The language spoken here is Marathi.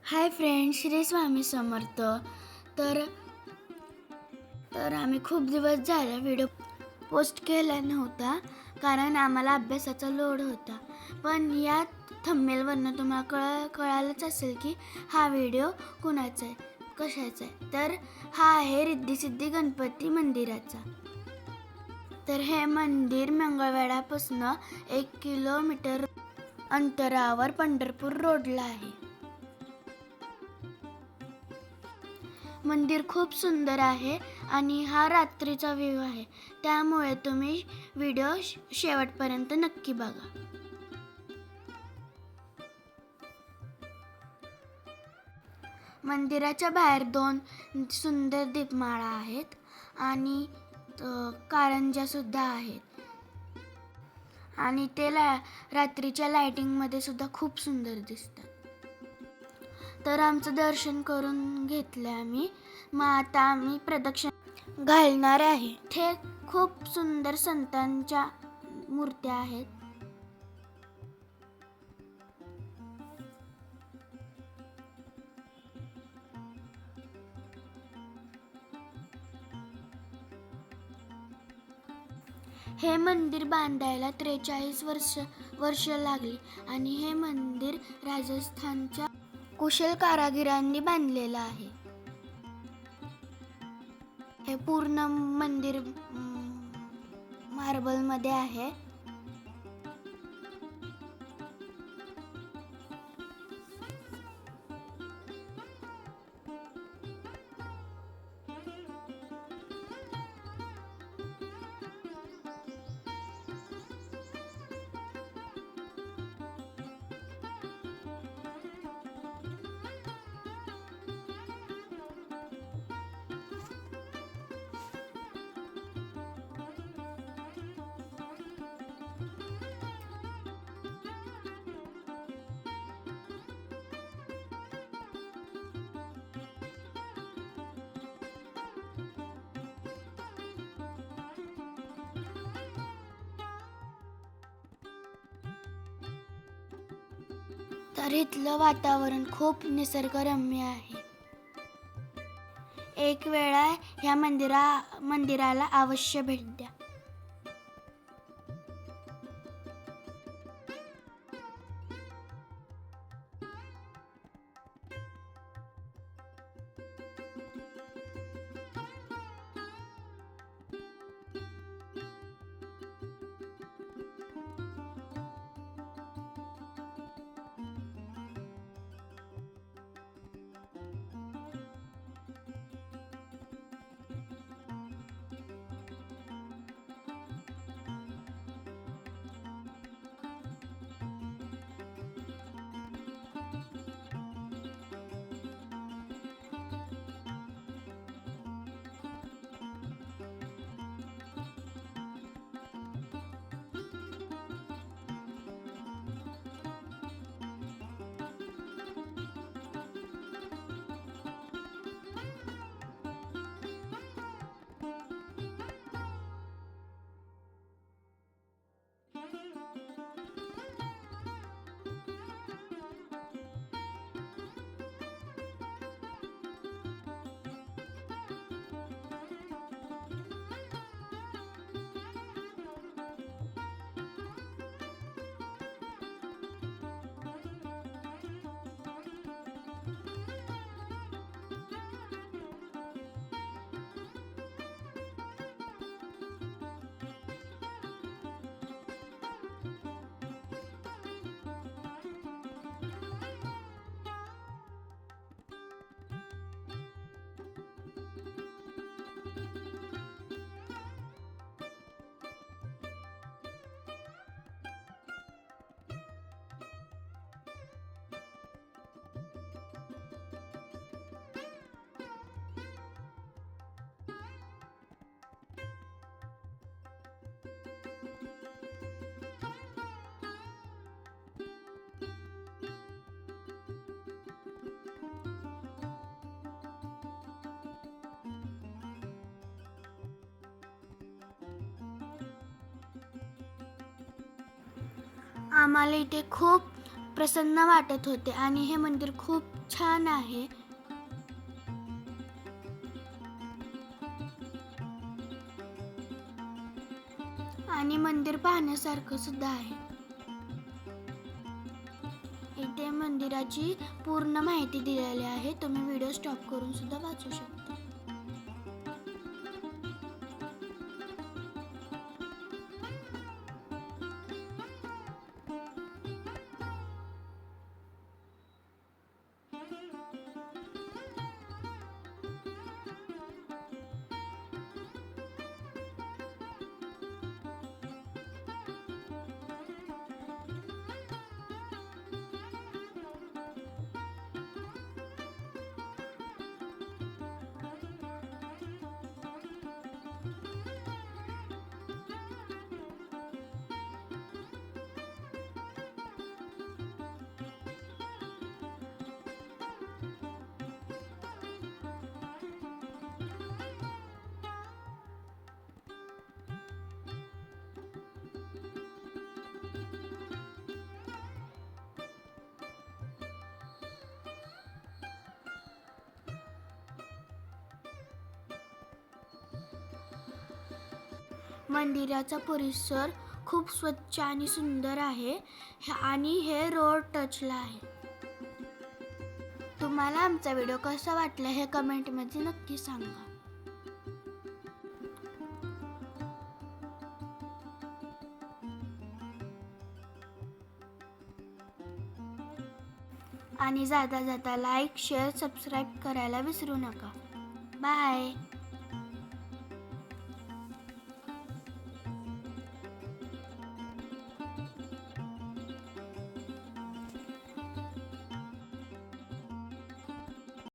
Hi friends, Shri Swami Samarth. तर तर आम्ही खूप दिवस झाले व्हिडिओ पोस्ट केला नव्हता, कारण आम्हाला अभ्यासाचा लोड होता. पण या थंबनेलवरनं तुम्हाला कळालंच असेल की हा व्हिडिओ कुणाचा आहे, कशाचा आहे. तर हा आहे रिद्धी-सिद्धी गणपती मंदिराचा. तर हे मंदिर मंगळवेढ्यापासून 1 किलोमीटर अंतरावर पंढरपूर रोडला आहे. मंदिर खूप सुंदर आहे आणि हा रात्रीचा व्ह्यू आहे, त्यामुळे तुम्ही व्हिडिओ शेवटपर्यंत नक्की बघा. मंदिराच्या बाहेर 2 सुंदर दीपमाळा आहेत आणि कारंज्या सुद्धा आहेत आणि ते रात्रीच्या लाइटिंगमध्ये सुद्धा खूप सुंदर दिसतात. तर आमचं दर्शन करून घेतलं आम्ही. मग आता आम्ही प्रदक्षिणा घालणार आहे. इथे खूप सुंदर संतांच्या मूर्त्या आहेत. हे मंदिर बांधायला 43 वर्ष लागली आणि हे मंदिर राजस्थानच्या कुशल कारागिरांनी बांधलेलं आहे. हे पूर्ण मंदिर मार्बलमध्ये आहे. तर इथलं वातावरण खूप निसर्गरम्य आहे. एक वेळा ह्या मंदिराला अवश्य भेट द्या. आम्हाला इथे खूप प्रसन्न वाटत होते आणि हे मंदिर खूप छान आहे. आणि मंदिर पाहण्यासारखं सुद्धा आहे. इथे मंदिराची पूर्ण माहिती दिलेली आहे. तुम्ही व्हिडिओ स्टॉप करून सुद्धा वाचू शकता. मंदिराचा परिसर खूप स्वच्छ आणि सुंदर आहे आणि हे रोड टचला आहे. तुम्हाला आमचा व्हिडिओ कसा वाटला हे कमेंटमध्ये नक्की सांगा. आणि जाता जाता लाईक, शेअर, सबस्क्राईब करायला विसरू नका. बाय.